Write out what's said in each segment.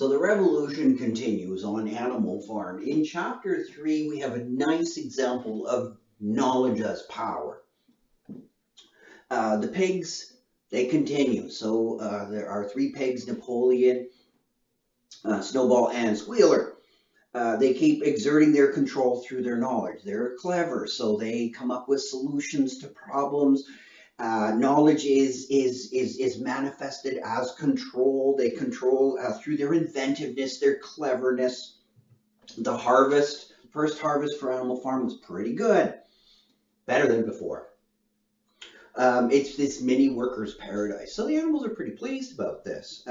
So the revolution continues on Animal Farm. In chapter 3, we have a nice example of knowledge as power. The pigs, they continue. So there are 3 pigs, Napoleon, Snowball, and Squealer. They keep exerting their control through their knowledge. They're clever, so they come up with solutions to problems. Knowledge is manifested as control. They control through their inventiveness, their cleverness. The first harvest for Animal Farm was pretty good, better than before. It's this mini worker's paradise, so the animals are pretty pleased about this.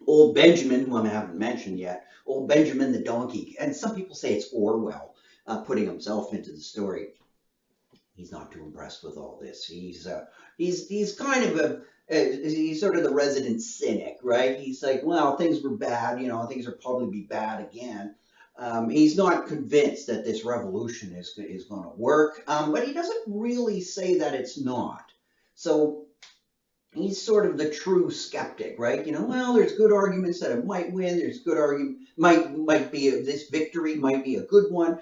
Old Benjamin, whom I haven't mentioned yet, old Benjamin the donkey, and some people say it's Orwell putting himself into the story. He's not too impressed with all this. He's kind of he's sort of the resident cynic, right? He's like, well, things were bad, you know, things will probably be bad again. He's not convinced that this revolution is going to work, but he doesn't really say that it's not. So he's sort of the true skeptic, right? You know, well, there's good arguments that it might win. There's good argument might be this victory might be a good one.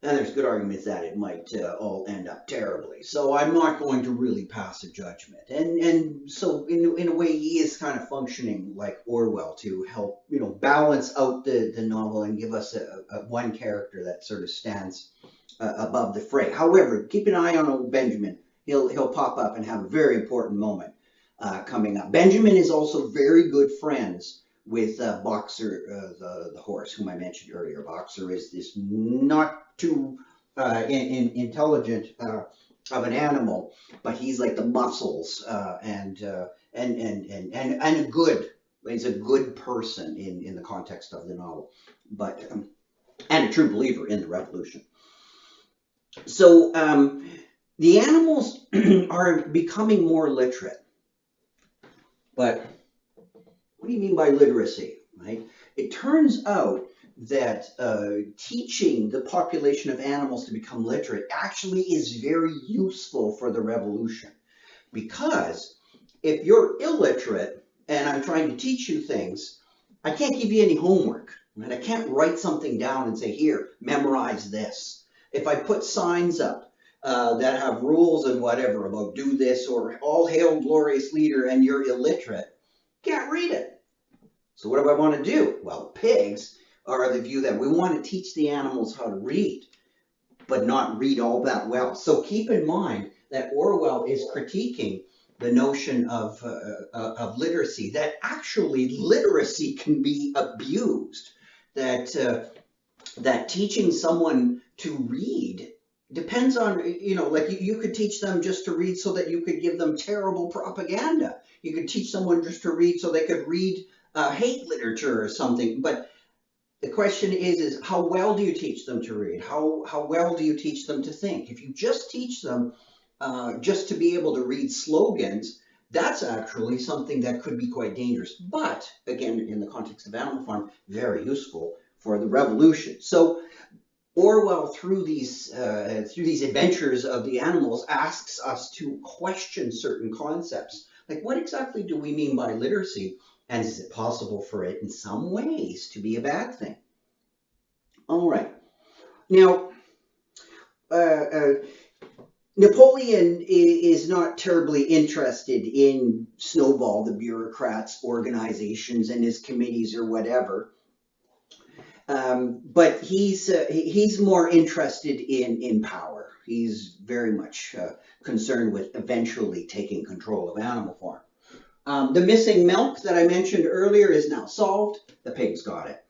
And there's good arguments that it might all end up terribly. So I'm not going to really pass a judgment. And so in a way, he is kind of functioning like Orwell to help, you know, balance out the novel and give us a one character that sort of stands above the fray. However, keep an eye on old Benjamin. He'll pop up and have a very important moment coming up. Benjamin is also very good friends with Boxer, the horse, whom I mentioned earlier. Boxer is this not too intelligent of an animal, but he's like the muscles and a good. He's a good person in the context of the novel, but and a true believer in the revolution. So the animals are becoming more literate, but what do you mean by literacy, right? It turns out that teaching the population of animals to become literate actually is very useful for the revolution. Because if you're illiterate and I'm trying to teach you things, I can't give you any homework, right? I can't write something down and say, here, memorize this. If I put signs up that have rules and whatever about do this or all hail glorious leader and you're illiterate, can't read it. So what do I want to do? Well, pigs are of the view that we want to teach the animals how to read, but not read all that well. So keep in mind that Orwell is critiquing the notion of literacy, that actually literacy can be abused, that teaching someone to read depends on, you know, like you could teach them just to read so that you could give them terrible propaganda. You could teach someone just to read so they could read hate literature or something. But the question is how well do you teach them to read? How well do you teach them to think? If you just teach them just to be able to read slogans, that's actually something that could be quite dangerous. But again, in the context of Animal Farm, very useful for the revolution. So Orwell, through these adventures of the animals, asks us to question certain concepts. Like, what exactly do we mean by literacy? And is it possible for it in some ways to be a bad thing? All right. Now, Napoleon is not terribly interested in Snowball, the bureaucrat's organizations and his committees or whatever. But he's more interested in power. He's very much concerned with eventually taking control of Animal Farm. The missing milk that I mentioned earlier is now solved. The pigs got it.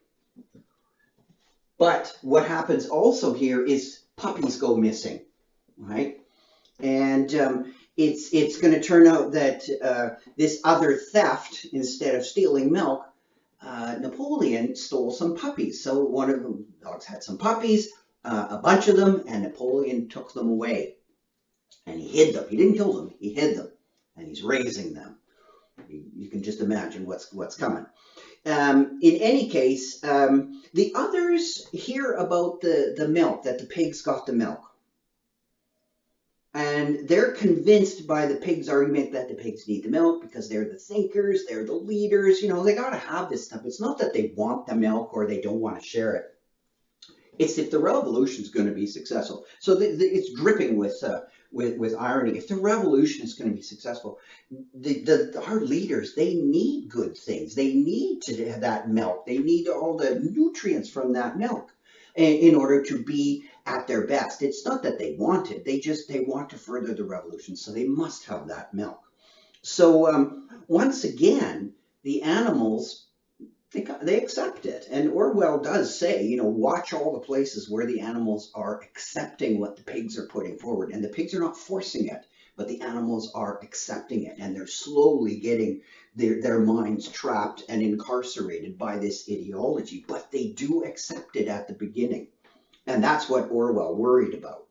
But what happens also here is puppies go missing, right? And it's going to turn out that this other theft, instead of stealing milk, Napoleon stole some puppies. So one of the dogs had some puppies, a bunch of them, and Napoleon took them away. And he hid them. He didn't kill them. He hid them. And he's raising them. You can just imagine what's coming. In any case, the others hear about the milk, that the pigs got the milk. And they're convinced by the pigs' argument that the pigs need the milk because they're the thinkers, they're the leaders. They got to have this stuff. It's not that they want the milk or they don't want to share it. It's if the revolution is going to be successful. So it's dripping with irony. If the revolution is going to be successful, our leaders, they need good things. They need to have that milk. They need all the nutrients from that milk in order to be at their best. It's not that they want it. They want to further the revolution. So they must have that milk. So once again, the animals, they accept it. And Orwell does say, watch all the places where the animals are accepting what the pigs are putting forward. And the pigs are not forcing it, but the animals are accepting it. And they're slowly getting their minds trapped and incarcerated by this ideology. But they do accept it at the beginning. And that's what Orwell worried about.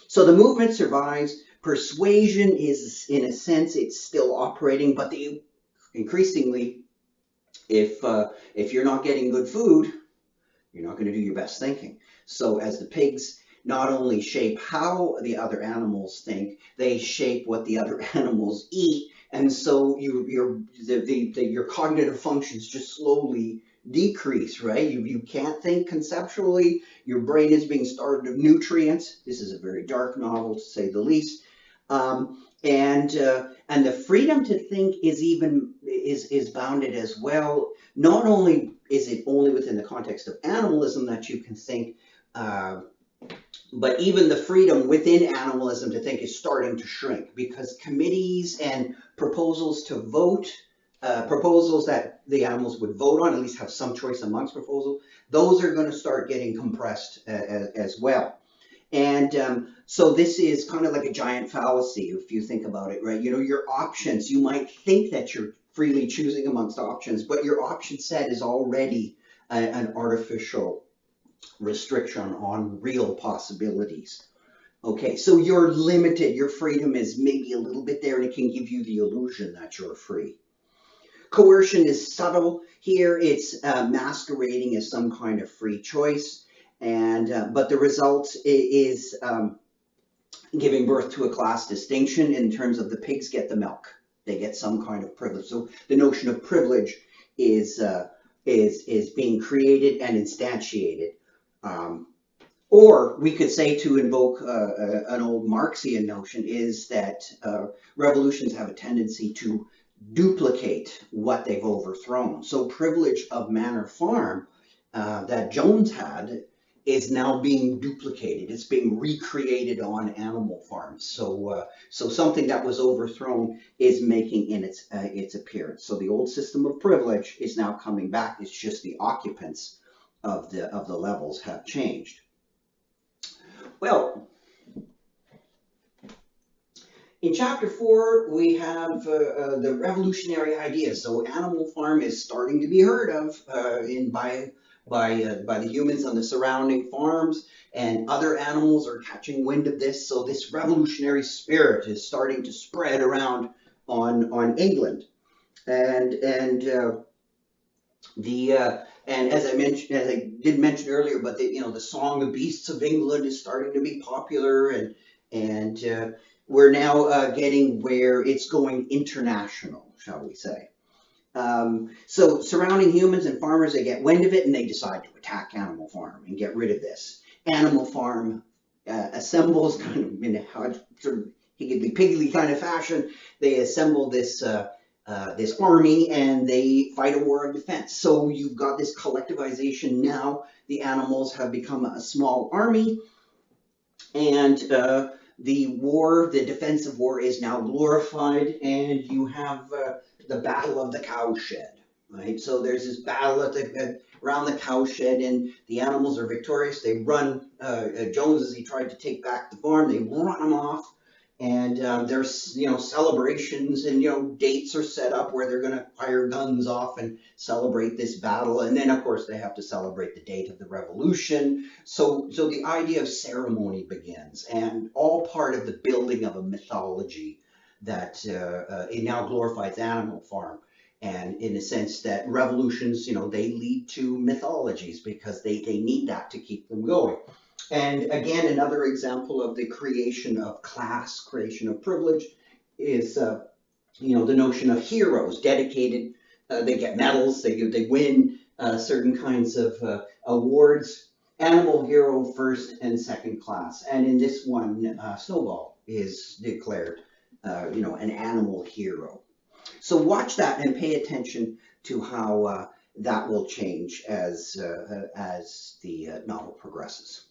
So the movement survives. Persuasion is, in a sense, it's still operating, but increasingly, if you're not getting good food, you're not going to do your best thinking. So as the pigs not only shape how the other animals think, they shape what the other animals eat, and so your cognitive functions just slowly decrease, right? You can't think conceptually. Your brain is being starved of nutrients. This is a very dark novel, to say the least. And the freedom to think is bounded as well. Not only is it only within the context of animalism that you can think, but even the freedom within animalism to think is starting to shrink, because committees and proposals to vote, proposals that the animals would vote on, at least have some choice amongst proposals, those are going to start getting compressed as well. And so this is kind of like a giant fallacy if you think about it, right? Your options, you might think that you're freely choosing amongst options, but your option set is already an artificial restriction on real possibilities. Okay, so you're limited. Your freedom is maybe a little bit there, and it can give you the illusion that you're free. Coercion is subtle. Here it's masquerading as some kind of free choice. But the result is giving birth to a class distinction in terms of the pigs get the milk. They get some kind of privilege. So the notion of privilege is being created and instantiated. Or we could say, to invoke an old Marxian notion, is that revolutions have a tendency to duplicate what they've overthrown. So privilege of Manor Farm that Jones had is now being duplicated. It's being recreated on animal farms. So something that was overthrown is making in its appearance. So the old system of privilege is now coming back. It's just the occupants of the levels have changed. Well, in chapter 4, we have the revolutionary ideas. So Animal Farm is starting to be heard of by the humans on the surrounding farms, and other animals are catching wind of this. So this revolutionary spirit is starting to spread around on England, and as I did mention earlier, but the Song of Beasts of England is starting to be popular, and we're now getting where it's going international, shall we say. So surrounding humans and farmers, they get wind of it and they decide to attack Animal Farm and get rid of this. Animal Farm assembles, kind of in a sort of higgledy-piggledy kind of fashion, they assemble this army and they fight a war of defense. So you've got this collectivization now. The animals have become a small army, and the defensive war is now glorified, and you have the Battle of the Cowshed, right? So there's this battle around the cowshed, and the animals are victorious. They run, Jones, as he tried to take back the farm, they run him off, and there's, celebrations, and, dates are set up where they're going to fire guns off and celebrate this battle. And then, of course, they have to celebrate the date of the revolution. So the idea of ceremony begins, and all part of the building of a mythology that it now glorifies Animal Farm. And in a sense that revolutions, they lead to mythologies because they need that to keep them going. And again, another example of the creation of class, creation of privilege is, the notion of heroes, dedicated. They get medals, they win certain kinds of awards. Animal hero, first and second class. And in this one, Snowball is declared, an animal hero. So watch that and pay attention to how that will change as the novel progresses.